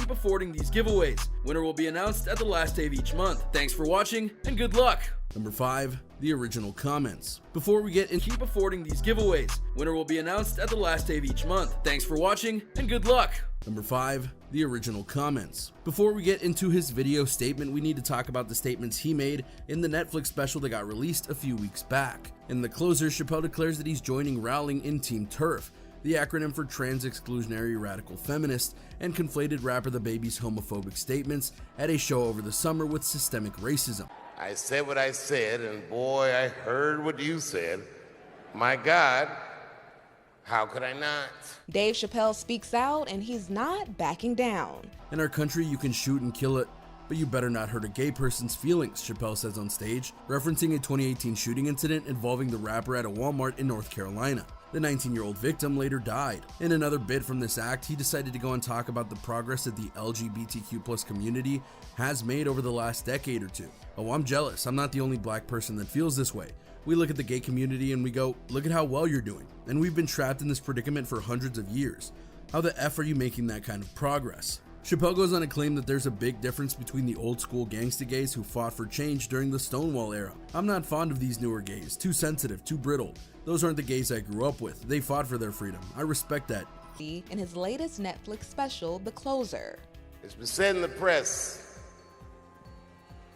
keep affording these giveaways. Winner will be announced at the last day of each month. Thanks for watching and good luck. Number 5. The original comments. Before we get in, keep affording these giveaways. Winner will be announced at the last day of each month. Thanks for watching and good luck. Number 5. The original comments. Before we get into his video statement, we need to talk about the statements he made in the Netflix special that got released a few weeks back. In the closer, Chappelle declares that he's joining rallying in Team TERF, the acronym for Trans Exclusionary Radical Feminist, and conflated rapper DaBaby's homophobic statements at a show over the summer with systemic racism. I said what I said, and boy, I heard what you said. My God, how could I not? Dave Chappelle speaks out, and he's not backing down. In our country, you can shoot and kill it, but you better not hurt a gay person's feelings, Chappelle says on stage, referencing a 2018 shooting incident involving the rapper at a Walmart in North Carolina. The 19-year-old victim later died. In another bit from this act, he decided to go and talk about the progress that the LGBTQ+ community has made over the last decade or two. Oh, I'm jealous. I'm not the only black person that feels this way. We look at the gay community and we go, look at how well you're doing. And we've been trapped in this predicament for hundreds of years. How the F are you making that kind of progress? Chappelle goes on to claim that there's a big difference between the old school gangsta gays who fought for change during the Stonewall era. I'm not fond of these newer gays, too sensitive, too brittle. Those aren't the gays I grew up with. They fought for their freedom. I respect that. In his latest Netflix special, The Closer. It's been said in the press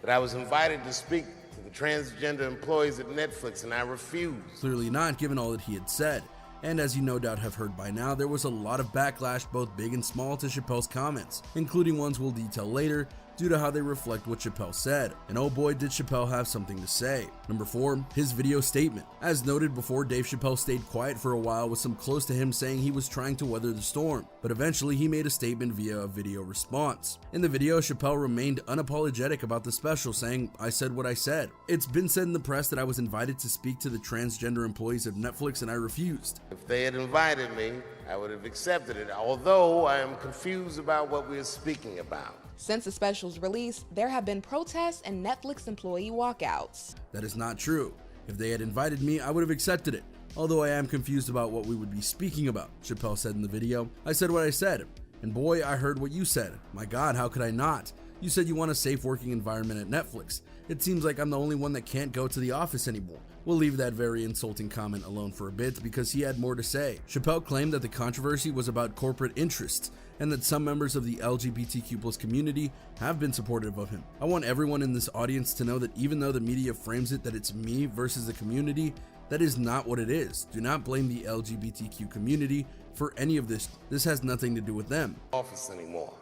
that I was invited to speak to the transgender employees at Netflix, and I refused. Clearly not, given all that he had said. And as you no doubt have heard by now, there was a lot of backlash, both big and small, to Chappelle's comments, including ones we'll detail later, due to how they reflect what Chappelle said. And oh boy, did Chappelle have something to say. Number 4, his video statement. As noted before, Dave Chappelle stayed quiet for a while, with some close to him saying he was trying to weather the storm, but eventually he made a statement via a video response. In the video, Chappelle remained unapologetic about the special, saying, "I said what I said. It's been said in the press that I was invited to speak to the transgender employees of Netflix and I refused. If they had invited me, I would have accepted it, although I am confused about what we are speaking about." Since the special's release, there have been protests and Netflix employee walkouts. That is not true. If they had invited me, I would have accepted it. Although I am confused about what we would be speaking about, Chappelle said in the video. I said what I said. And boy, I heard what you said. My God, how could I not? You said you want a safe working environment at Netflix. It seems like I'm the only one that can't go to the office anymore. We'll leave that very insulting comment alone for a bit because he had more to say. Chappelle claimed that the controversy was about corporate interests and that some members of the LGBTQ+ community have been supportive of him. I want everyone in this audience to know that even though the media frames it that it's me versus the community, that is not what it is. Do not blame the LGBTQ community for any of this. This has nothing to do with them. Office anymore.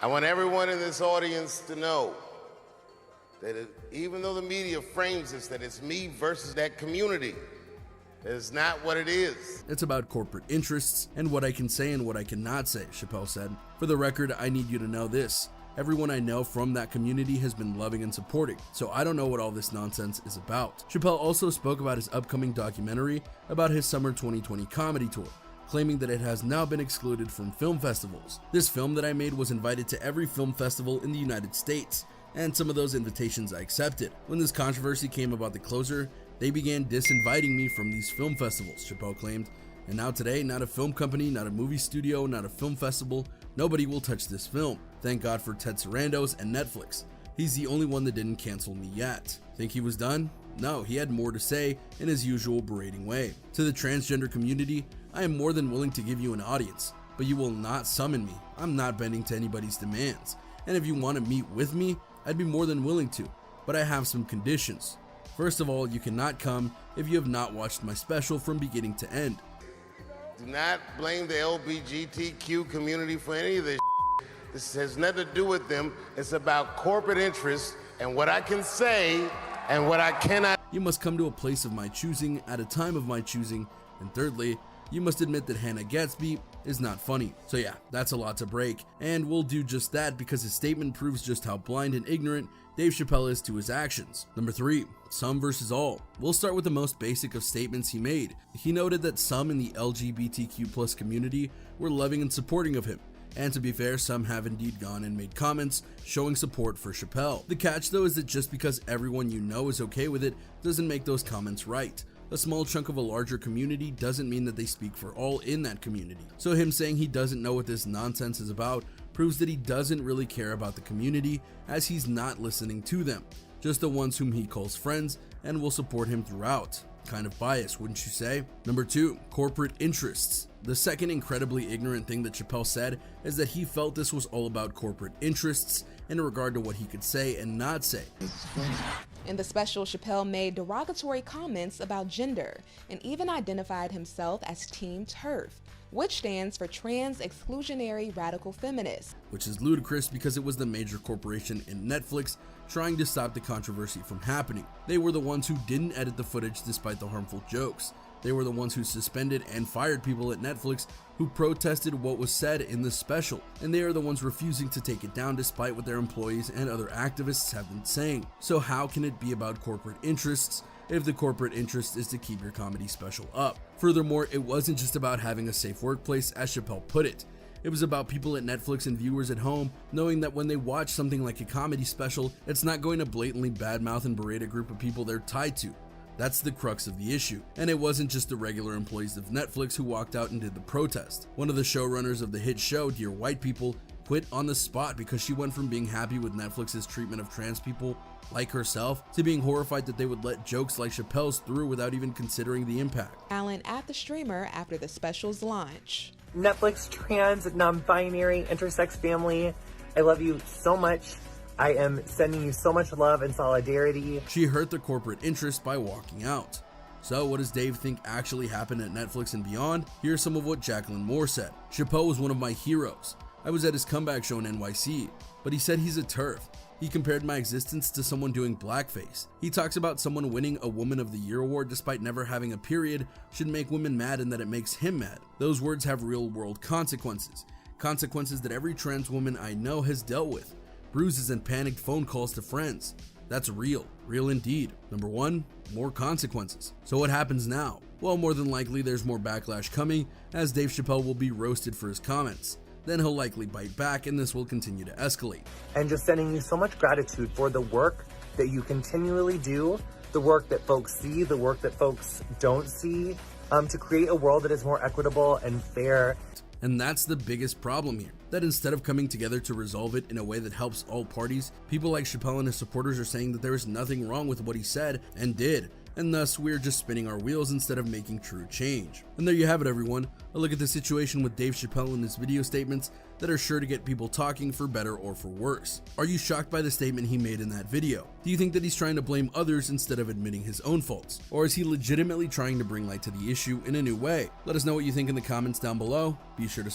I want everyone in this audience to know that even though the media frames this, that it's me versus that community, it's not what it is. It's about corporate interests and what I can say and what I cannot say, Chappelle said. For the record, I need you to know this. Everyone I know from that community has been loving and supporting, so I don't know what all this nonsense is about. Chappelle also spoke about his upcoming documentary about his summer 2020 comedy tour, claiming that it has now been excluded from film festivals. This film that I made was invited to every film festival in the United States, and some of those invitations I accepted. When this controversy came about The Closer, they began disinviting me from these film festivals, Chappelle claimed. And now today, not a film company, not a movie studio, not a film festival, nobody will touch this film. Thank God for Ted Sarandos and Netflix. He's the only one that didn't cancel me yet. Think he was done? No, he had more to say in his usual berating way. To the transgender community, I am more than willing to give you an audience, but you will not summon me. I'm not bending to anybody's demands. And if you want to meet with me, I'd be more than willing to, but I have some conditions. First of all, you cannot come if you have not watched my special from beginning to end. Do not blame the LGBTQ community for any of this. This has nothing to do with them. It's about corporate interests and what I can say and what I cannot. You must come to a place of my choosing at a time of my choosing. And thirdly, you must admit that Hannah Gatsby is not funny. So yeah, that's a lot to break, and we'll do just that because his statement proves just how blind and ignorant Dave Chappelle is to his actions. Number 3, some versus all. We'll start with the most basic of statements he made. He noted that some in the LGBTQ+ community were loving and supporting of him. And to be fair, some have indeed gone and made comments showing support for Chappelle. The catch though is that just because everyone you know is okay with it doesn't make those comments right. A small chunk of a larger community doesn't mean that they speak for all in that community. So him saying he doesn't know what this nonsense is about proves that he doesn't really care about the community, as he's not listening to them, just the ones whom he calls friends and will support him throughout. Kind of biased, wouldn't you say? Number 2, corporate interests. The second incredibly ignorant thing that Chappelle said is that he felt this was all about corporate interests in regard to what he could say and not say. In the special, Chappelle made derogatory comments about gender and even identified himself as Team TERF, which stands for Trans Exclusionary Radical Feminist. Which is ludicrous because it was the major corporation in Netflix trying to stop the controversy from happening. They were the ones who didn't edit the footage despite the harmful jokes. They were the ones who suspended and fired people at Netflix who protested what was said in the special, and they are the ones refusing to take it down despite what their employees and other activists have been saying. So how can it be about corporate interests if the corporate interest is to keep your comedy special up? Furthermore, it wasn't just about having a safe workplace, as Chappelle put it. It was about people at Netflix and viewers at home knowing that when they watch something like a comedy special, it's not going to blatantly badmouth and berate a group of people they're tied to. That's the crux of the issue. And it wasn't just the regular employees of Netflix who walked out and did the protest. One of the showrunners of the hit show, Dear White People, quit on the spot because she went from being happy with Netflix's treatment of trans people like herself to being horrified that they would let jokes like Chappelle's through without even considering the impact. Allen at the streamer after the special's launch. Netflix trans, non-binary, intersex family, I love you so much. I am sending you so much love and solidarity. She hurt the corporate interest by walking out. So what does Dave think actually happened at Netflix and beyond? Here's some of what Jacqueline Moore said. Chappelle was one of my heroes. I was at his comeback show in NYC, but he said he's a TERF. He compared my existence to someone doing blackface. He talks about someone winning a Woman of the Year award despite never having a period should make women mad and that it makes him mad. Those words have real world consequences. Consequences that every trans woman I know has dealt with. Bruises and panicked phone calls to friends. That's real indeed. Number 1, more consequences. So what happens now? Well, more than likely there's more backlash coming, as Dave Chappelle will be roasted for his comments. Then he'll likely bite back and this will continue to escalate. And just sending you so much gratitude for the work that you continually do, the work that folks see, the work that folks don't see, to create a world that is more equitable and fair. And that's the biggest problem here, that instead of coming together to resolve it in a way that helps all parties, people like Chappelle and his supporters are saying that there is nothing wrong with what he said and did, and thus we're just spinning our wheels instead of making true change. And there you have it, everyone, a look at the situation with Dave Chappelle and his video statements that are sure to get people talking for better or for worse. Are you shocked by the statement he made in that video? Do you think that he's trying to blame others instead of admitting his own faults? Or is he legitimately trying to bring light to the issue in a new way? Let us know what you think in the comments down below. Be sure to